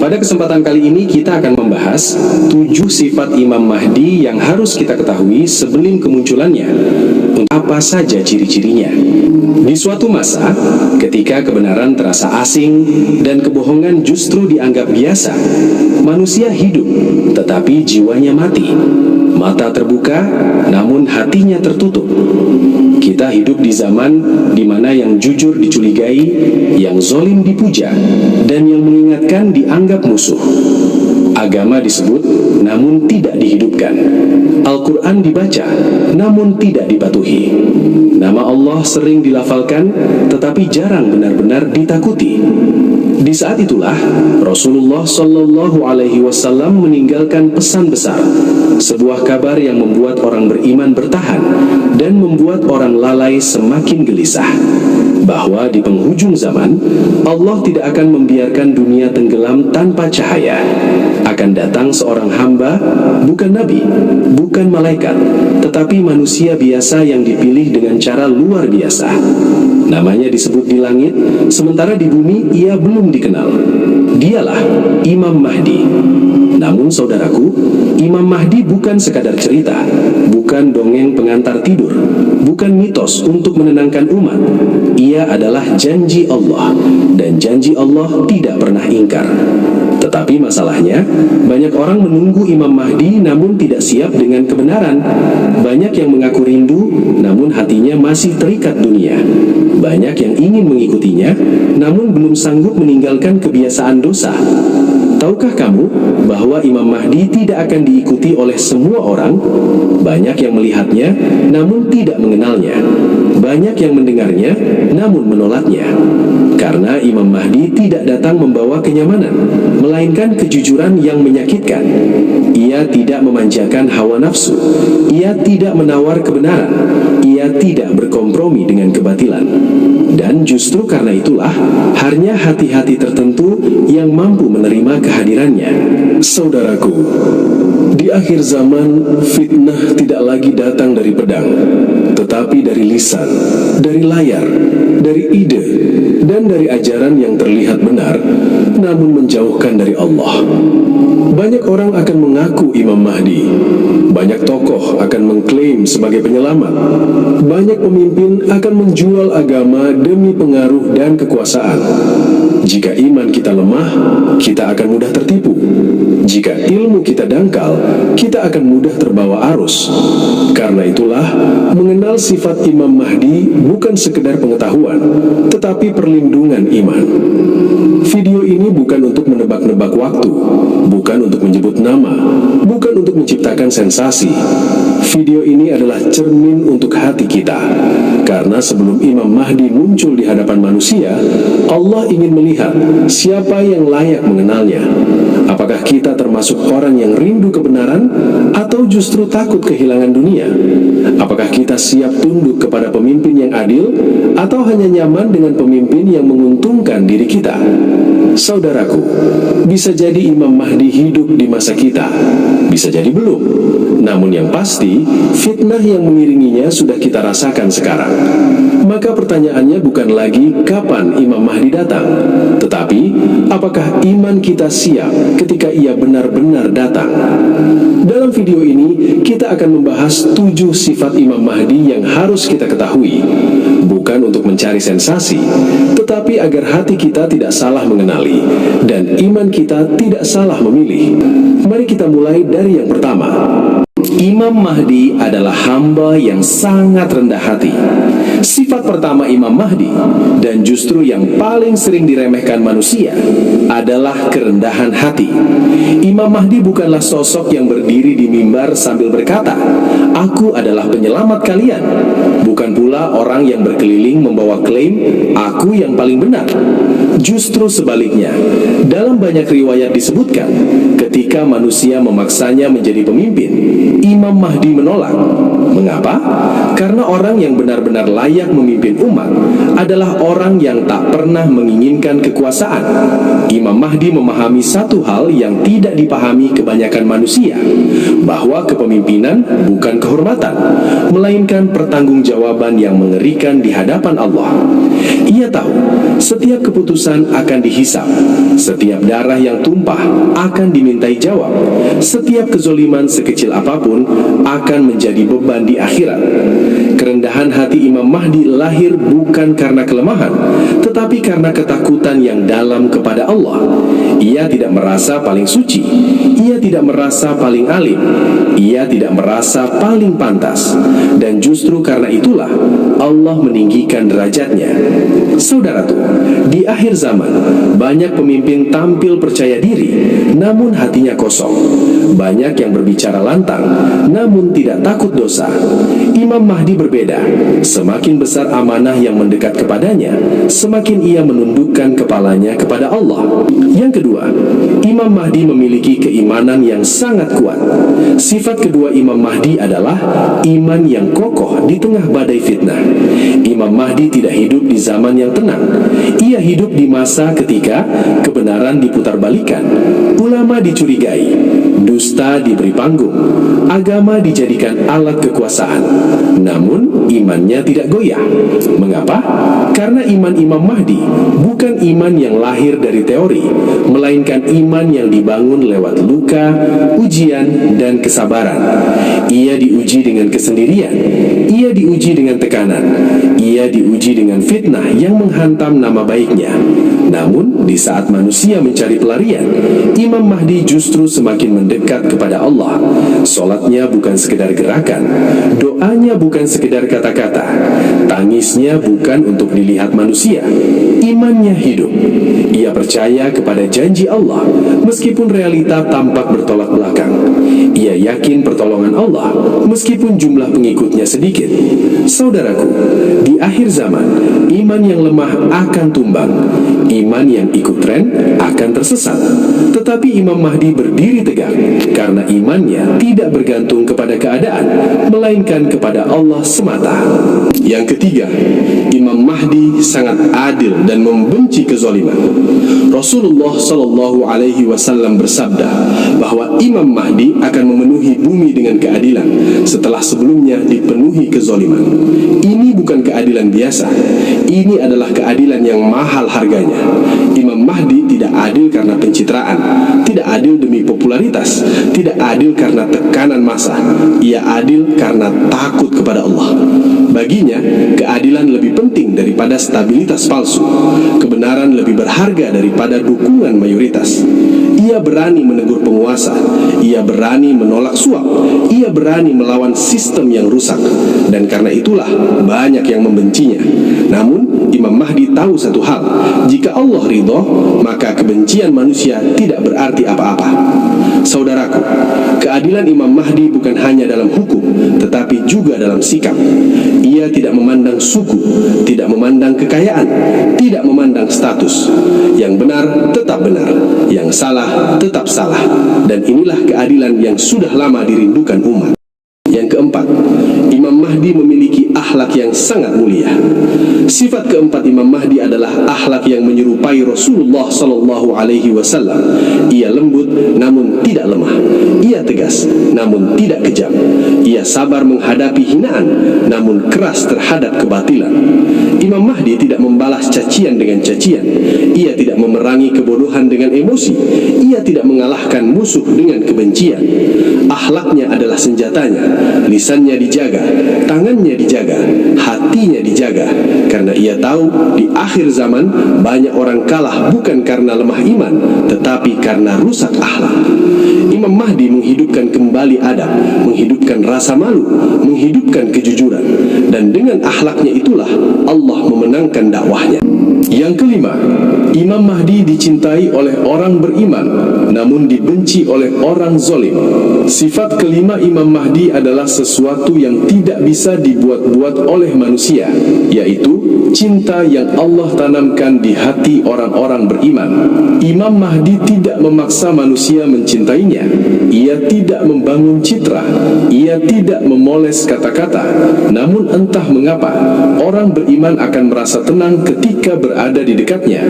Pada kesempatan kali ini kita akan membahas 7 sifat Imam Mahdi yang harus kita ketahui sebelum kemunculannya. Apa saja ciri-cirinya? Di suatu masa, ketika kebenaran terasa asing dan kebohongan justru dianggap biasa, manusia hidup tetapi jiwanya mati. Mata terbuka, namun hatinya tertutup. Kita hidup di zaman di mana yang jujur dicurigai, yang zolim dipuja, dan yang mengingatkan dianggap musuh. Agama disebut, namun tidak dihidupkan. Al-Quran dibaca, namun tidak dipatuhi. Nama Allah sering dilafalkan, tetapi jarang benar-benar ditakuti. Di saat itulah Rasulullah Shallallahu Alaihi Wasallam meninggalkan pesan besar, sebuah kabar yang membuat orang beriman bertahan dan membuat orang lalai semakin gelisah, bahwa di penghujung zaman Allah tidak akan membiarkan dunia tenggelam tanpa cahaya. Akan datang seorang hamba, bukan nabi, bukan malaikat, tetapi manusia biasa yang dipilih dengan cara luar biasa. Namanya disebut di langit, sementara di bumi ia belum dikenal. Dialah Imam Mahdi. Namun saudaraku, Imam Mahdi bukan sekadar cerita, bukan dongeng pengantar tidur, bukan mitos untuk menenangkan umat. Ia adalah janji Allah, dan janji Allah tidak pernah ingkar. Tetapi masalahnya, banyak orang menunggu Imam Mahdi namun tidak siap dengan kebenaran. Banyak yang mengaku rindu, namun hatinya masih terikat dunia. Banyak yang ingin mengikutinya, namun belum sanggup meninggalkan kebiasaan dosa. Tahukah kamu bahwa Imam Mahdi tidak akan diikuti oleh semua orang? Banyak yang melihatnya, namun tidak mengenalnya. Banyak yang mendengarnya, namun menolaknya. Karena Imam Mahdi tidak datang membawa kenyamanan, melainkan kejujuran yang menyakitkan. Ia tidak memanjakan hawa nafsu. Ia tidak menawar kebenaran. Ia tidak berkompromi dengan kebatilan. Dan justru karena itulah, hanya hati-hati tertentu yang mampu menerima kehadirannya. Saudaraku, di akhir zaman, fitnah tidak lagi datang dari pedang, tetapi dari lisan, dari layar, dari ide, dan dari ajaran yang terlihat benar, namun menjauhkan dari Allah. Banyak orang akan mengaku Imam Mahdi. Banyak tokoh akan mengklaim sebagai penyelamat. Banyak pemimpin akan menjual agama demi pengaruh dan kekuasaan. Jika iman kita lemah, kita akan mudah tertipu. Jika ilmu kita dangkal, kita akan mudah terbawa arus. Karena itulah, mengenal sifat Imam Mahdi bukan sekedar pengetahuan, tetapi perlindungan iman. Video ini bukan untuk menebak-nebak waktu, bukan untuk menyebut nama, bukan untuk menciptakan sensasi. Video ini adalah cermin untuk hati kita. Karena sebelum Imam Mahdi muncul di hadapan manusia, Allah ingin melihat siapa yang layak mengenalnya. Apakah kita termasuk orang yang rindu kebenaran atau justru takut kehilangan dunia? Apakah kita siap tunduk kepada pemimpin yang adil atau hanya nyaman dengan pemimpin yang menguntungkan diri kita? Saudaraku, bisa jadi Imam Mahdi hidup di masa kita, bisa jadi belum. Namun yang pasti, fitnah yang mengiringinya sudah kita rasakan sekarang. Maka pertanyaannya bukan lagi kapan Imam Mahdi datang, tetapi apakah iman kita siap ketika ia benar-benar datang. Dalam video ini, kita akan membahas 7 sifat Imam Mahdi yang harus kita ketahui. Bukan untuk mencari sensasi, tetapi agar hati kita tidak salah mengenali dan iman kita tidak salah memilih. Mari kita mulai dari yang pertama. Imam Mahdi adalah hamba yang sangat rendah hati. Sifat pertama Imam Mahdi, dan justru yang paling sering diremehkan manusia, adalah kerendahan hati. Imam Mahdi bukanlah sosok yang berdiri di mimbar sambil berkata, "Aku adalah penyelamat kalian." Bukan pula orang yang berkeliling membawa klaim, "Aku yang paling benar." Justru sebaliknya, dalam banyak riwayat disebutkan, ketika manusia memaksanya menjadi pemimpin, Imam Mahdi menolak. Mengapa? Karena orang yang benar-benar layak memimpin umat adalah orang yang tak pernah menginginkan kekuasaan. Imam Mahdi memahami satu hal yang tidak dipahami kebanyakan manusia, bahwa kepemimpinan bukan kehormatan, melainkan pertanggungjawaban yang mengerikan di hadapan Allah. Ia tahu setiap keputusan akan dihisab, setiap darah yang tumpah akan dimintai jawab, setiap kezoliman sekecil apapun akan menjadi beban di akhirat. Kerendahan hati Imam Mahdi lahir bukan karena kelemahan, tetapi karena ketakutan yang dalam kepada Allah. Ia tidak merasa paling suci, ia tidak merasa paling alim, ia tidak merasa paling pantas, dan justru karena itulah Allah meninggikan derajatnya. Saudaraku, di akhir zaman banyak pemimpin tampil percaya diri namun hatinya kosong. Banyak yang berbicara lantang namun tidak takut dosa. Imam Mahdi berbeda. Semakin besar amanah yang mendekat kepadanya, semakin ia menundukkan kepalanya kepada Allah. Yang kedua, Imam Mahdi memiliki keimanan yang sangat kuat. Sifat kedua Imam Mahdi adalah iman yang kokoh di tengah badai fitnah. Imam Mahdi tidak hidup di zaman yang tenang. Ia hidup di masa ketika kebenaran diputarbalikan, ulama dicurigai, dusta diberi panggung, agama dijadikan alat kekuasaan. Namun imannya tidak goyah. Mengapa? Karena iman Imam Mahdi bukan iman yang lahir dari teori, melainkan iman yang dibangun lewat luka, ujian, dan kesabaran. Ia diuji dengan kesendirian, ia diuji dengan tekanan, ia diuji dengan fitnah yang menghantam nama baiknya. Namun, di saat manusia mencari pelarian, Imam Mahdi justru semakin mendekat kepada Allah. Solatnya bukan sekedar gerakan, doanya bukan sekedar kata-kata, tangisnya bukan untuk dilihat manusia, imannya hidup. Ia percaya kepada janji Allah, meskipun realita tampak bertolak belakang. Ia yakin pertolongan Allah, meskipun jumlah pengikutnya sedikit. Saudaraku, di akhir zaman, iman yang lemah akan tumbang, iman yang ikut tren akan tersesat. Tetapi Imam Mahdi berdiri tegak, karena imannya tidak bergantung kepada keadaan, melainkan kepada Allah semata. Yang ketiga, Imam Mahdi sangat adil dan membenci kezaliman. Rasulullah Shallallahu Alaihi Wasallam bersabda bahwa Imam Mahdi akan memenuhi bumi dengan keadilan setelah sebelumnya dipenuhi kezaliman. Ini bukan keadilan biasa, ini adalah keadilan yang mahal harganya. Imam Mahdi tidak adil karena pencitraan, tidak adil demi popularitas, tidak adil karena tekanan massa. Ia adil karena takut kepada Allah. Baginya, keadilan lebih penting daripada stabilitas palsu. Kebenaran lebih berharga daripada dukungan mayoritas. Ia berani menegur penguasa, ia berani menolak suap, ia berani melawan sistem yang rusak. Dan karena itulah banyak yang membencinya. Namun, Imam Mahdi tahu satu hal, jika Allah ridho, maka kebencian manusia tidak berarti apa-apa. Saudaraku, keadilan Imam Mahdi bukan hanya dalam hukum, tetapi juga dalam sikap. Ia tidak memandang suku, tidak memandang kekayaan, tidak memandang status. Yang benar tetap benar, yang salah tetap salah. Dan inilah keadilan yang sudah lama dirindukan umat. Yang keempat, Imam Mahdi memiliki akhlak yang sangat mulia. Sifat keempat Imam Mahdi adalah akhlak yang menyerupai Rasulullah Sallallahu Alaihi Wasallam. Ia lembut namun tidak lemah. Ia tegas namun tidak kejam. Ia sabar menghadapi hinaan namun keras terhadap kebatilan. Imam Mahdi tidak membalas cacian dengan cacian. Ia tidak memerangi kebodohan dengan emosi. Ia tidak mengalahkan musuh dengan kebencian. Akhlaknya adalah senjatanya. Lisannya dijaga, tangannya dijaga, hatinya dijaga. Karena ia tahu di akhir zaman banyak orang kalah bukan karena lemah iman, tetapi karena rusak akhlak. Imam Mahdi menghidupkan kembali adab, menghidupkan rasa malu, menghidupkan kejujuran. Dan dengan akhlaknya itulah Allah memenangkan dakwahnya. Yang kelima, Imam Mahdi dicintai oleh orang beriman, namun dibenci oleh orang zalim. Sifat kelima Imam Mahdi adalah sesuatu yang tidak bisa dibuat-buat oleh manusia, yaitu cinta yang Allah tanamkan di hati orang-orang beriman. Imam Mahdi tidak memaksa manusia mencintainya. Ia tidak membangun citra, ia tidak memoles kata-kata. Namun entah mengapa, orang beriman akan merasa tenang ketika berada di dekatnya,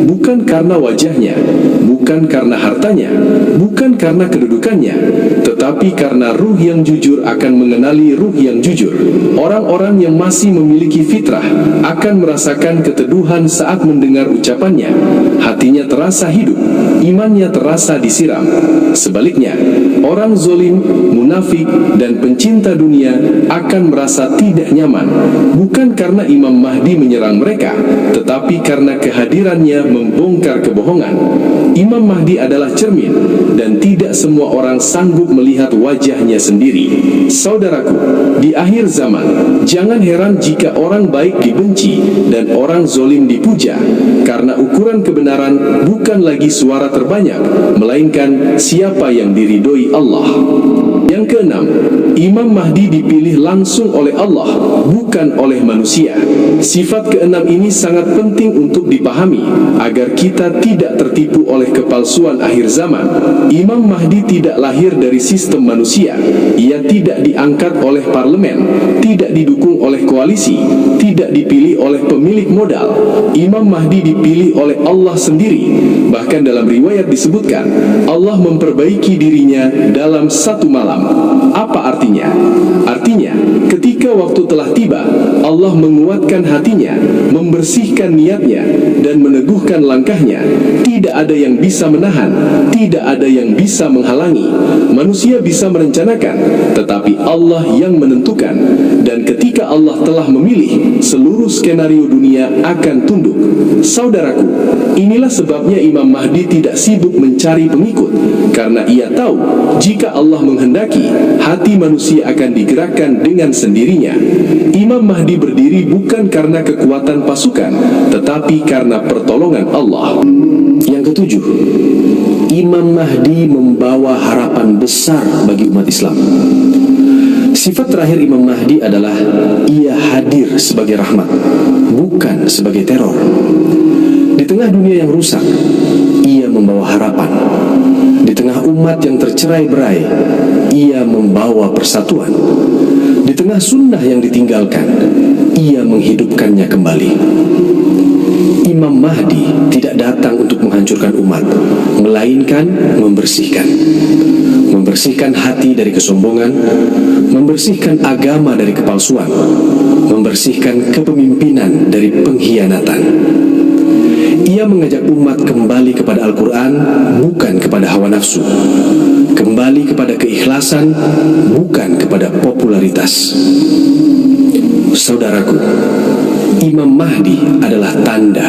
bukan karena wajahnya, bukan karena hartanya, bukan karena kedudukannya, tetapi karena ruh yang jujur akan mengenali ruh yang jujur. Orang-orang yang masih memiliki fitrah akan merasakan keteduhan saat mendengar ucapannya. Hatinya terasa hidup, imannya terasa disiram. Sebaliknya, orang zalim, munafik, dan pencinta dunia akan merasa tidak nyaman, bukan karena Imam Mahdi menyerang mereka, tetapi karena kehadirannya membongkar kebohongan. Imam Mahdi adalah cermin, dan tidak semua orang sanggup melihat wajahnya sendiri. Saudaraku, di akhir zaman, jangan heran jika orang baik dibenci dan orang zalim dipuja, karena ukuran kebenaran bukan lagi suara terbanyak, melainkan siapa yang diridhoi Allah. Yang keenam, Imam Mahdi dipilih langsung oleh Allah, bukan oleh manusia. Sifat keenam ini sangat penting untuk dipahami, agar kita tidak tertipu oleh kepalsuan akhir zaman. Imam Mahdi tidak lahir dari sistem manusia. Ia tidak diangkat oleh parlemen, tidak didukung oleh koalisi, tidak dipilih oleh pemilik modal. Imam Mahdi dipilih oleh Allah sendiri. Bahkan dalam riwayat disebutkan, Allah memperbaiki dirinya dalam satu malam. Apa artinya? Artinya, ketika waktu telah tiba, Allah menguatkan hatinya, membersihkan niatnya, dan meneguhkan langkahnya. Tidak ada yang bisa menahan, tidak ada yang bisa menghalangi. Manusia bisa merencanakan, tetapi Allah yang menentukan. Dan ketika Allah telah memilih, seluruh skenario dunia akan tunduk. Saudaraku, inilah sebabnya Imam Mahdi tidak sibuk mencari pengikut, karena ia tahu, jika Allah menghendaki, hati manusia akan digerakkan dengan sendirinya. Imam Mahdi berdiri bukan karena kekuatan pasukan, tetapi karena pertolongan Allah. Yang ketujuh, Imam Mahdi membawa harapan besar bagi umat Islam. Sifat terakhir Imam Mahdi adalah ia hadir sebagai rahmat, bukan sebagai teror. Di tengah dunia yang rusak, ia membawa harapan. Di tengah umat yang tercerai-berai, ia membawa persatuan. Di tengah sunnah yang ditinggalkan, ia menghidupkannya kembali. Imam Mahdi tidak datang untuk menghancurkan umat, melainkan membersihkan. Membersihkan hati dari kesombongan, membersihkan agama dari kepalsuan, membersihkan kepemimpinan dari pengkhianatan. Ia mengajak umat kembali kepada Al-Quran, bukan kepada hawa nafsu, kembali kepada keikhlasan, bukan kepada popularitas. Saudaraku, Imam Mahdi adalah tanda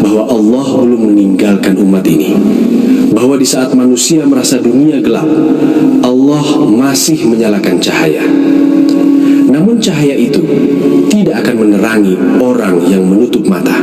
bahwa Allah belum meninggalkan umat ini, bahwa di saat manusia merasa dunia gelap, Allah masih menyalakan cahaya. Namun cahaya itu tidak akan menerangi orang yang menutup mata.